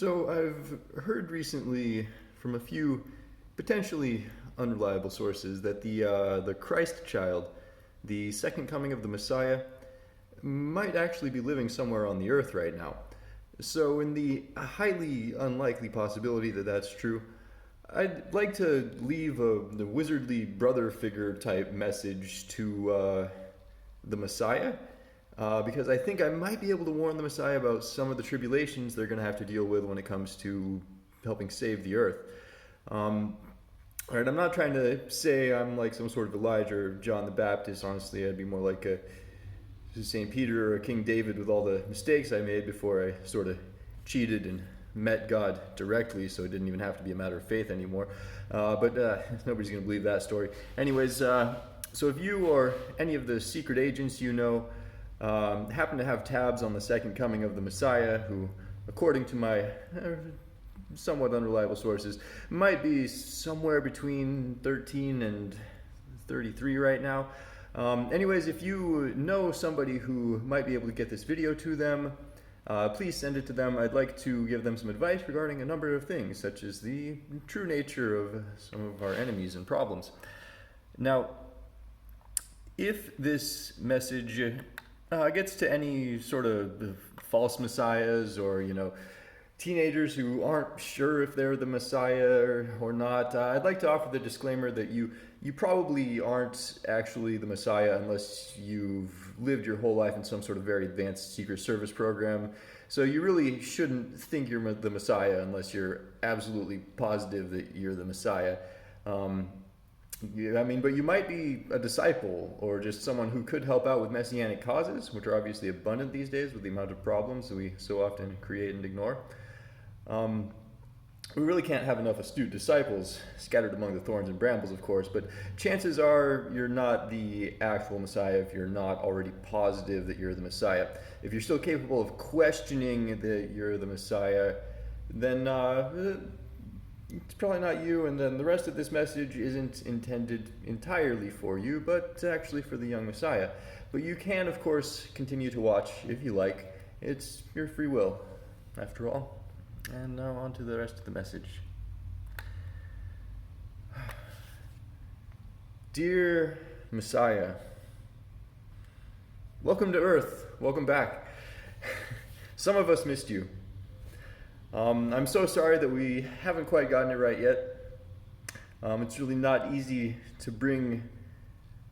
So I've heard recently from a few potentially unreliable sources that the Christ child, the second coming of the Messiah, might actually be living somewhere on the earth right now. So in the highly unlikely possibility that that's true, I'd like to leave the wizardly brother figure type message to the Messiah, because I think I might be able to warn the Messiah about some of the tribulations they're going to have to deal with when it comes to helping save the earth. All right, I'm not trying to say I'm like some sort of Elijah or John the Baptist. Honestly, I'd be more like a St. Peter or King David with all the mistakes I made before I sort of cheated and met God directly, so it didn't even have to be a matter of faith anymore. But nobody's going to believe that story. Anyways, so if you or any of the secret agents you know happen to have tabs on the second coming of the Messiah, who, according to my somewhat unreliable sources, might be somewhere between 13 and 33 right now. Anyways, if you know somebody who might be able to get this video to them, please send it to them. I'd like to give them some advice regarding a number of things, such as the true nature of some of our enemies and problems. Now, if this message gets to any sort of false messiahs or, teenagers who aren't sure if they're the Messiah or not, I'd like to offer the disclaimer that you probably aren't actually the Messiah unless you've lived your whole life in some sort of very advanced Secret Service program. So you really shouldn't think you're the Messiah unless you're absolutely positive that you're the Messiah. But you might be a disciple or just someone who could help out with messianic causes, which are obviously abundant these days with the amount of problems that we so often create and ignore. We really can't have enough astute disciples scattered among the thorns and brambles, of course, but chances are you're not the actual Messiah if you're not already positive that you're the Messiah. If you're still capable of questioning that you're the Messiah, then it's probably not you, and then the rest of this message isn't intended entirely for you, but actually for the young Messiah. But you can, of course, continue to watch if you like. It's your free will, after all. And now on to the rest of the message. Dear Messiah, welcome to Earth. Welcome back. Some of us missed you. I'm so sorry that we haven't quite gotten it right yet. It's really not easy to bring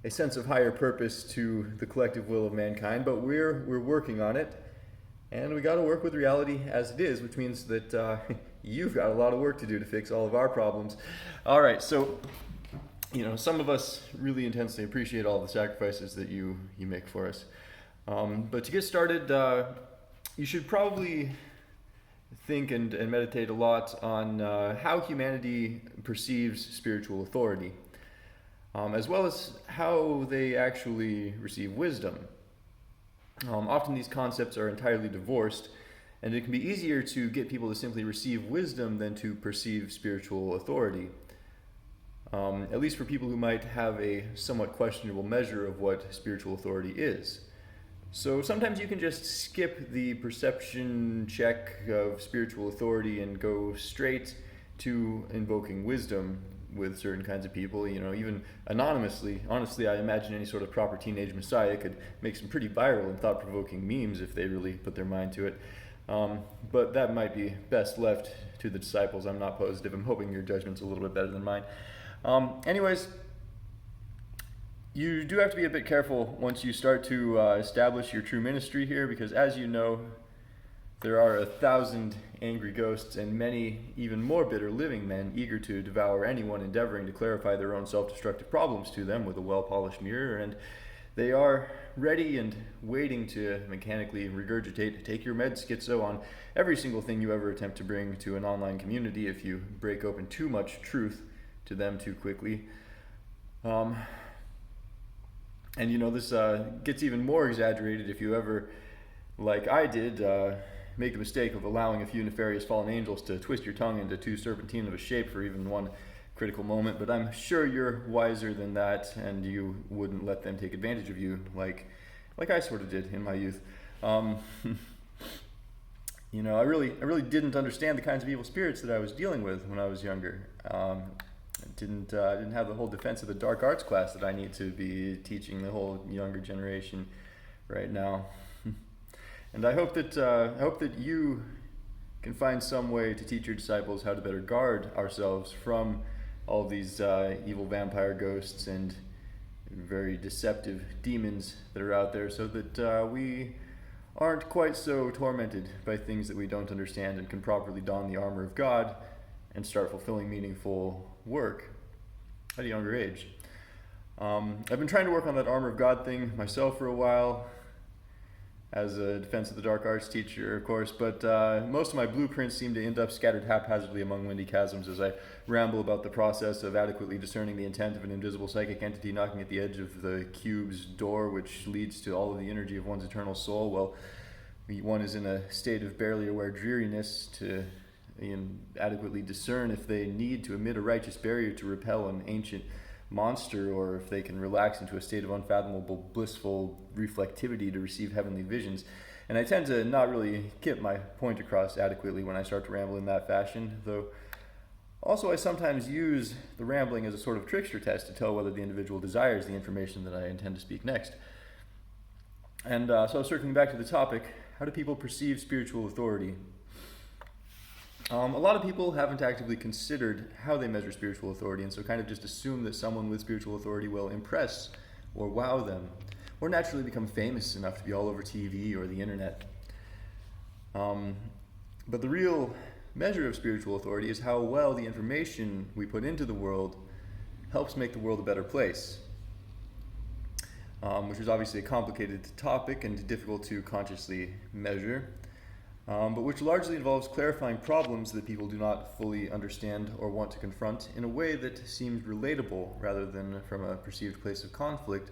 a sense of higher purpose to the collective will of mankind, but we're working on it. And we got to work with reality as it is, which means that you've got a lot of work to do to fix all of our problems. All right, so, some of us really intensely appreciate all the sacrifices that you make for us. But to get started, you should probably think and meditate a lot on how humanity perceives spiritual authority, as well as how they actually receive wisdom. Often these concepts are entirely divorced, and it can be easier to get people to simply receive wisdom than to perceive spiritual authority, at least for people who might have a somewhat questionable measure of what spiritual authority is. So sometimes you can just skip the perception check of spiritual authority and go straight to invoking wisdom with certain kinds of people, even anonymously. Honestly, I imagine any sort of proper teenage messiah could make some pretty viral and thought-provoking memes if they really put their mind to it. But that might be best left to the disciples. I'm not positive. I'm hoping your judgment's a little bit better than mine. Anyways, you do have to be a bit careful once you start to establish your true ministry here, because as you know, there are 1,000 angry ghosts and many even more bitter living men eager to devour anyone endeavoring to clarify their own self-destructive problems to them with a well-polished mirror, and they are ready and waiting to mechanically regurgitate, take your meds, schizo, on every single thing you ever attempt to bring to an online community if you break open too much truth to them too quickly. This gets even more exaggerated if you ever, like I did, make the mistake of allowing a few nefarious fallen angels to twist your tongue into too serpentine of a shape for even one critical moment. But I'm sure you're wiser than that, and you wouldn't let them take advantage of you like I sort of did in my youth. I really didn't understand the kinds of evil spirits that I was dealing with when I was younger. I didn't have the whole defense of the dark arts class that I need to be teaching the whole younger generation right now. And I hope that you can find some way to teach your disciples how to better guard ourselves from all these evil vampire ghosts and very deceptive demons that are out there, so that we aren't quite so tormented by things that we don't understand and can properly don the armor of God and start fulfilling meaningful work at a younger age. I've been trying to work on that armor of God thing myself for a while, as a Defense of the Dark Arts teacher, of course, but most of my blueprints seem to end up scattered haphazardly among windy chasms as I ramble about the process of adequately discerning the intent of an invisible psychic entity knocking at the edge of the cube's door, which leads to all of the energy of one's eternal soul, while one is in a state of barely aware dreariness to adequately discern if they need to emit a righteous barrier to repel an ancient monster, or if they can relax into a state of unfathomable blissful reflectivity to receive heavenly visions. And I tend to not really get my point across adequately when I start to ramble in that fashion, though also I sometimes use the rambling as a sort of trickster test to tell whether the individual desires the information that I intend to speak next. And so circling back to the topic, how do people perceive spiritual authority? A lot of people haven't actively considered how they measure spiritual authority, and so kind of just assume that someone with spiritual authority will impress or wow them, or naturally become famous enough to be all over TV or the internet. But the real measure of spiritual authority is how well the information we put into the world helps make the world a better place, which is obviously a complicated topic and difficult to consciously measure. But which largely involves clarifying problems that people do not fully understand or want to confront in a way that seems relatable rather than from a perceived place of conflict,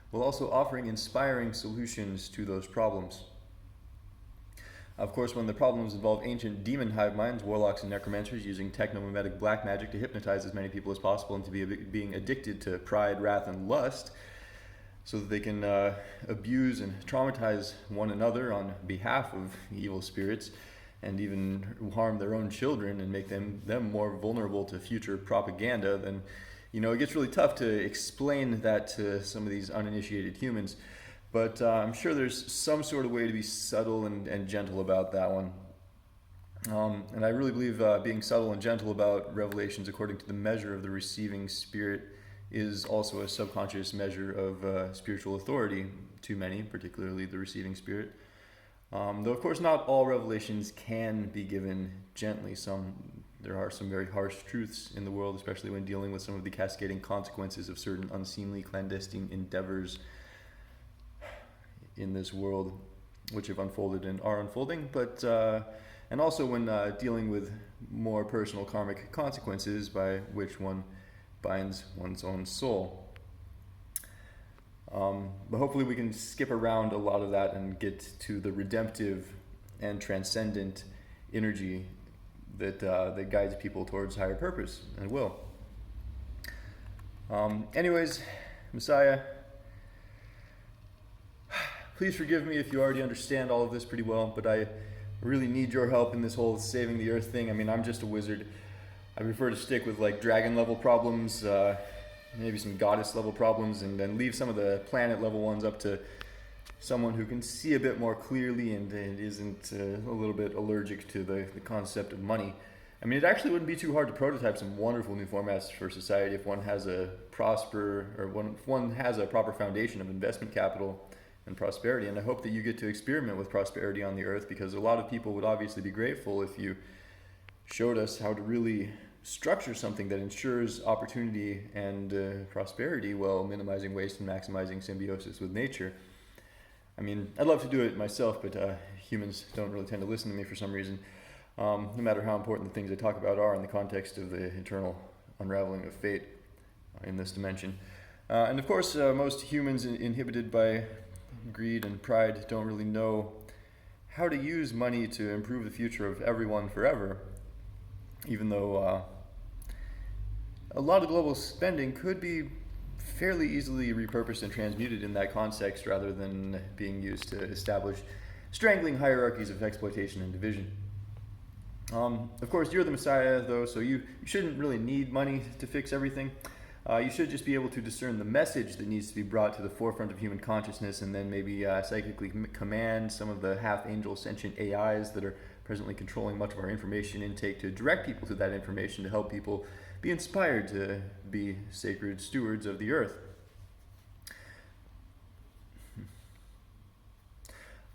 while also offering inspiring solutions to those problems. Of course, when the problems involve ancient demon hive minds, warlocks and necromancers using technomimetic black magic to hypnotize as many people as possible into being addicted to pride, wrath, and lust, so that they can abuse and traumatize one another on behalf of evil spirits, and even harm their own children and make them more vulnerable to future propaganda, then it gets really tough to explain that to some of these uninitiated humans. But I'm sure there's some sort of way to be subtle and gentle about that one. And I really believe being subtle and gentle about revelations according to the measure of the receiving spirit is also a subconscious measure of spiritual authority to many, particularly the receiving spirit. Though, of course, not all revelations can be given gently. There are some very harsh truths in the world, especially when dealing with some of the cascading consequences of certain unseemly, clandestine endeavors in this world, which have unfolded and are unfolding, and also when dealing with more personal karmic consequences by which one binds one's own soul. But hopefully we can skip around a lot of that and get to the redemptive and transcendent energy that guides people towards higher purpose and will. Anyways, Messiah, please forgive me if you already understand all of this pretty well, but I really need your help in this whole saving the earth thing. I mean, I'm just a wizard. I prefer to stick with like dragon level problems, maybe some goddess level problems, and then leave some of the planet level ones up to someone who can see a bit more clearly and isn't a little bit allergic to the concept of money. I mean, it actually wouldn't be too hard to prototype some wonderful new formats for society if one has one has a proper foundation of investment capital and prosperity. And I hope that you get to experiment with prosperity on the earth, because a lot of people would obviously be grateful if you showed us how to really structure something that ensures opportunity and prosperity while minimizing waste and maximizing symbiosis with nature. I mean, I'd love to do it myself, but humans don't really tend to listen to me for some reason, no matter how important the things I talk about are in the context of the eternal unraveling of fate in this dimension. And of course, most humans inhibited by greed and pride don't really know how to use money to improve the future of everyone forever, even though a lot of global spending could be fairly easily repurposed and transmuted in that context rather than being used to establish strangling hierarchies of exploitation and division. Of course, you're the Messiah, though, so you shouldn't really need money to fix everything. You should just be able to discern the message that needs to be brought to the forefront of human consciousness, and then maybe psychically command some of the half-angel sentient AIs that are presently controlling much of our information intake to direct people to that information to help people be inspired to be sacred stewards of the earth.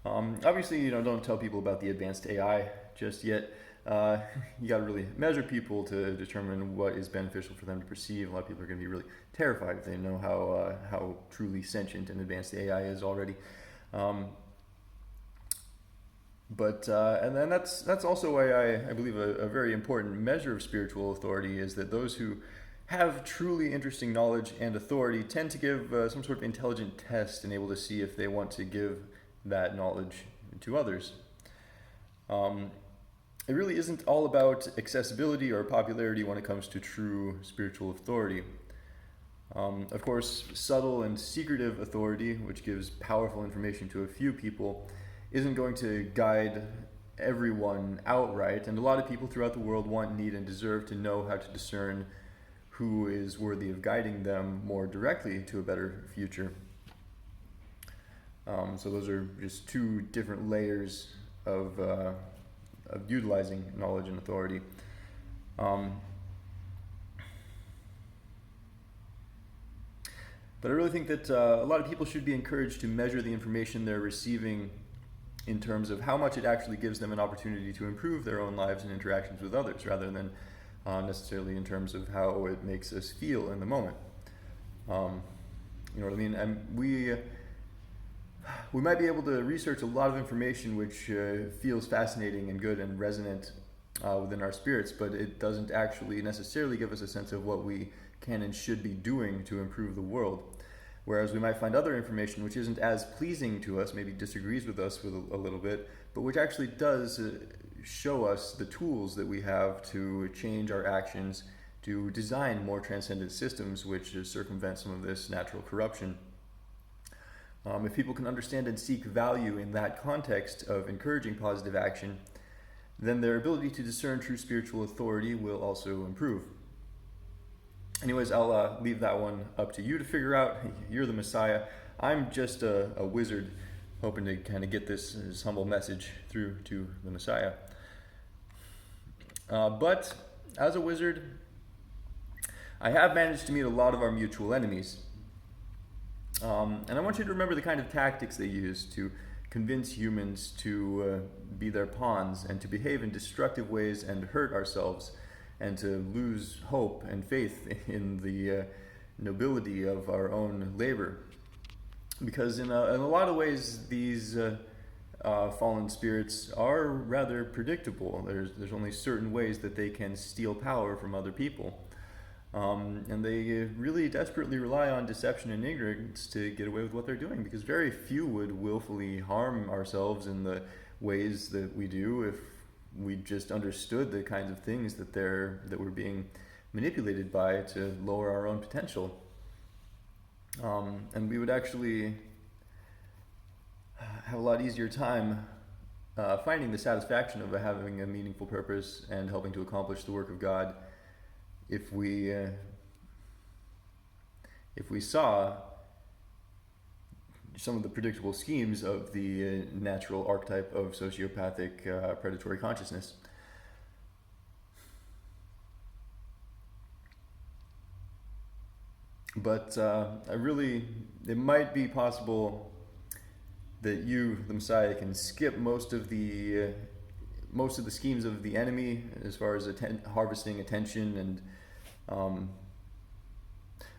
Obviously, don't tell people about the advanced AI just yet. You got to really measure people to determine what is beneficial for them to perceive. A lot of people are going to be really terrified if they know how truly sentient and advanced the AI is already. And then that's also why I believe a very important measure of spiritual authority is that those who have truly interesting knowledge and authority tend to give some sort of intelligent test and able to see if they want to give that knowledge to others. It really isn't all about accessibility or popularity when it comes to true spiritual authority. Of course, subtle and secretive authority, which gives powerful information to a few people, isn't going to guide everyone outright, and a lot of people throughout the world want, need, and deserve to know how to discern who is worthy of guiding them more directly to a better future. So those are just two different layers of utilizing knowledge and authority. But I really think that a lot of people should be encouraged to measure the information they're receiving in terms of how much it actually gives them an opportunity to improve their own lives and interactions with others, rather than necessarily in terms of how it makes us feel in the moment. You know what I mean? And we might be able to research a lot of information which feels fascinating and good and resonant within our spirits, but it doesn't actually necessarily give us a sense of what we can and should be doing to improve the world. Whereas we might find other information which isn't as pleasing to us, maybe disagrees with us with a little bit, but which actually does show us the tools that we have to change our actions, to design more transcendent systems which circumvent some of this natural corruption. If people can understand and seek value in that context of encouraging positive action, then their ability to discern true spiritual authority will also improve. Anyways, I'll leave that one up to you to figure out. You're the Messiah. I'm just a wizard hoping to kind of get this humble message through to the Messiah. But as a wizard, I have managed to meet a lot of our mutual enemies. And I want you to remember the kind of tactics they use to convince humans to be their pawns and to behave in destructive ways and hurt ourselves and to lose hope and faith in the nobility of our own labor. Because in a lot of ways, these fallen spirits are rather predictable. There's only certain ways that they can steal power from other people. And they really desperately rely on deception and ignorance to get away with what they're doing, because very few would willfully harm ourselves in the ways that we do if we just understood the kinds of things that we're being manipulated by to lower our own potential. And we would actually have a lot easier time finding the satisfaction of having a meaningful purpose and helping to accomplish the work of God if we saw some of the predictable schemes of the natural archetype of sociopathic predatory consciousness. But it might be possible that you, the Messiah, can skip most of the schemes of the enemy as far as harvesting attention and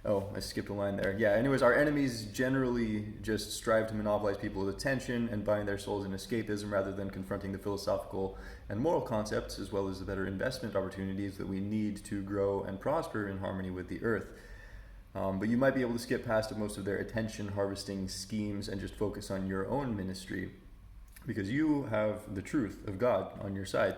I skipped a line there. Yeah, anyways, our enemies generally just strive to monopolize people's attention and bind their souls in escapism rather than confronting the philosophical and moral concepts as well as the better investment opportunities that we need to grow and prosper in harmony with the earth. But you might be able to skip past most of their attention harvesting schemes and just focus on your own ministry, because you have the truth of God on your side.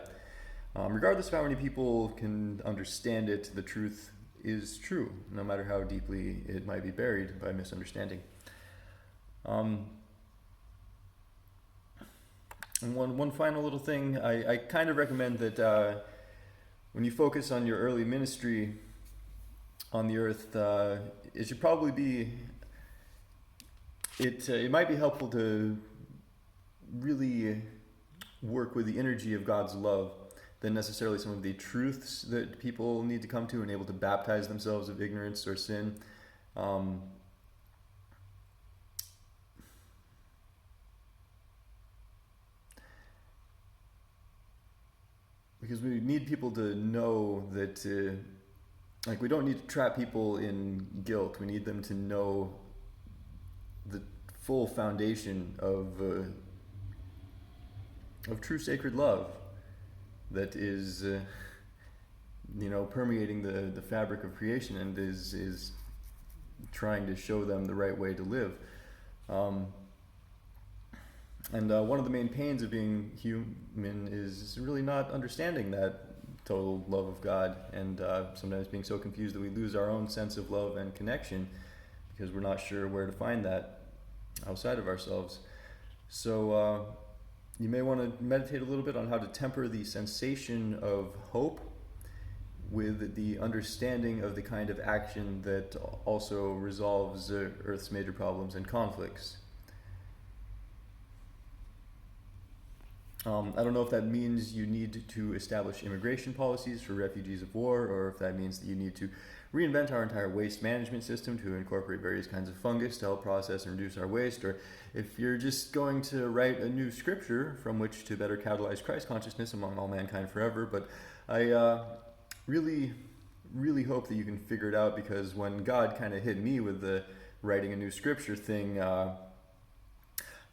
Regardless of how many people can understand it, the truth is true, no matter how deeply it might be buried by misunderstanding. And one final little thing, I kind of recommend that when you focus on your early ministry on the earth, it should probably be, it might be helpful to really work with the energy of God's love than necessarily some of the truths that people need to come to and able to baptize themselves of ignorance or sin. Because we need people to know that, like, we don't need to trap people in guilt. We need them to know the full foundation of true sacred love that is, permeating the fabric of creation and is trying to show them the right way to live. And one of the main pains of being human is really not understanding that total love of God, and sometimes being so confused that we lose our own sense of love and connection because we're not sure where to find that outside of ourselves. So you may want to meditate a little bit on how to temper the sensation of hope with the understanding of the kind of action that also resolves Earth's major problems and conflicts. I don't know if that means you need to establish immigration policies for refugees of war, or if that means that you need to reinvent our entire waste management system to incorporate various kinds of fungus to help process and reduce our waste, or if you're just going to write a new scripture from which to better catalyze Christ consciousness among all mankind forever. But I really, really hope that you can figure it out, because when God kind of hit me with the writing a new scripture thing,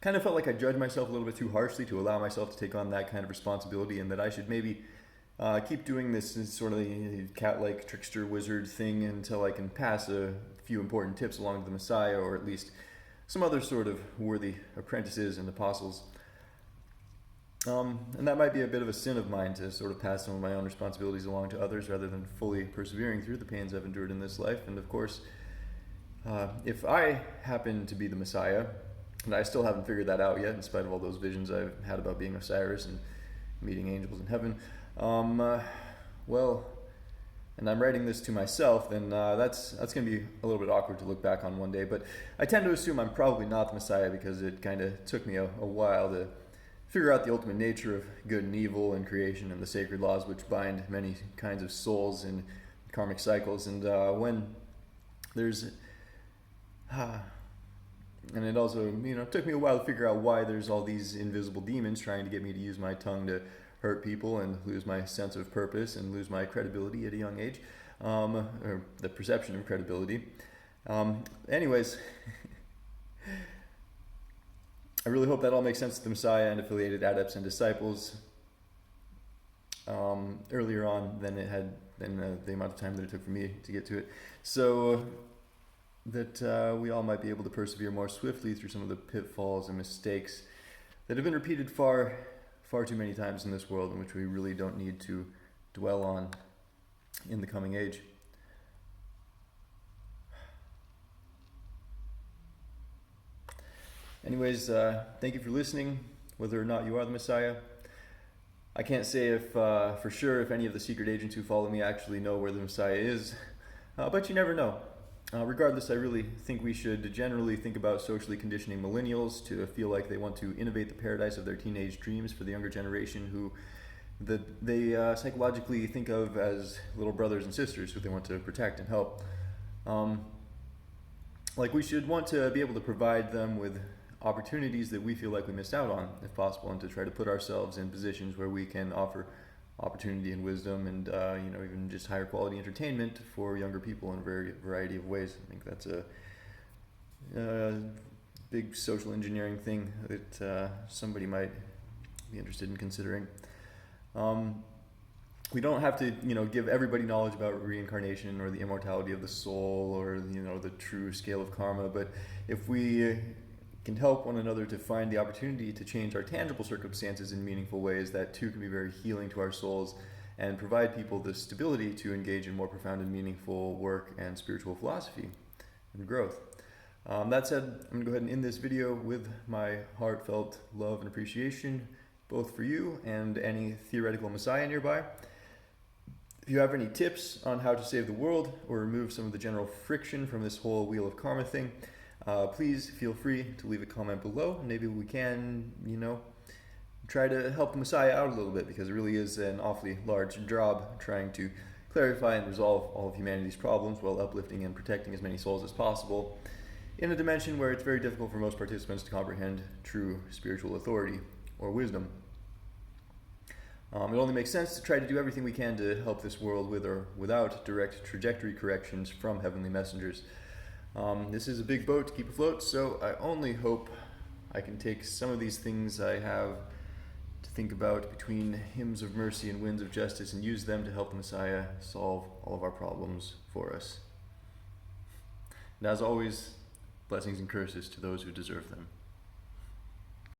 kind of felt like I judged myself a little bit too harshly to allow myself to take on that kind of responsibility, and that I should maybe keep doing this sort of cat-like trickster wizard thing until I can pass a few important tips along to the Messiah, or at least some other sort of worthy apprentices and apostles. And that might be a bit of a sin of mine, to sort of pass some of my own responsibilities along to others rather than fully persevering through the pains I've endured in this life. And of course, if I happen to be the Messiah, and I still haven't figured that out yet, in spite of all those visions I've had about being Osiris and meeting angels in heaven, well, and I'm writing this to myself, then that's going to be a little bit awkward to look back on one day. But I tend to assume I'm probably not the Messiah, because it kind of took me a while to figure out the ultimate nature of good and evil and creation and the sacred laws which bind many kinds of souls in karmic cycles. And when there's... and it also, took me a while to figure out why there's all these invisible demons trying to get me to use my tongue to hurt people and lose my sense of purpose and lose my credibility at a young age, or the perception of credibility. Anyways, I really hope that all makes sense to the Messiah and affiliated adepts and disciples earlier on than it had, than the amount of time that it took for me to get to it. So that we all might be able to persevere more swiftly through some of the pitfalls and mistakes that have been repeated far too many times in this world, and which we really don't need to dwell on in the coming age. Anyways, thank you for listening, whether or not you are the Messiah. I can't say if for sure if any of the secret agents who follow me actually know where the Messiah is, but you never know. Regardless, I really think we should generally think about socially conditioning millennials to feel like they want to innovate the paradise of their teenage dreams for the younger generation, who they psychologically think of as little brothers and sisters who they want to protect and help. Like, we should want to be able to provide them with opportunities that we feel like we missed out on, if possible, and to try to put ourselves in positions where we can offer opportunity and wisdom and even just higher quality entertainment for younger people in a variety of ways. I think that's a big social engineering thing that somebody might be interested in considering. We don't have to give everybody knowledge about reincarnation or the immortality of the soul or the true scale of karma, but if we can help one another to find the opportunity to change our tangible circumstances in meaningful ways, that too can be very healing to our souls and provide people the stability to engage in more profound and meaningful work and spiritual philosophy and growth. That said, I'm going to go ahead and end this video with my heartfelt love and appreciation both for you and any theoretical Messiah nearby. If you have any tips on how to save the world or remove some of the general friction from this whole wheel of karma thing, please feel free to leave a comment below. Maybe we can, try to help the Messiah out a little bit, because it really is an awfully large job trying to clarify and resolve all of humanity's problems while uplifting and protecting as many souls as possible in a dimension where it's very difficult for most participants to comprehend true spiritual authority or wisdom. It only makes sense to try to do everything we can to help this world with or without direct trajectory corrections from heavenly messengers. This is a big boat to keep afloat, so I only hope I can take some of these things I have to think about between hymns of mercy and winds of justice and use them to help the Messiah solve all of our problems for us. And as always, blessings and curses to those who deserve them.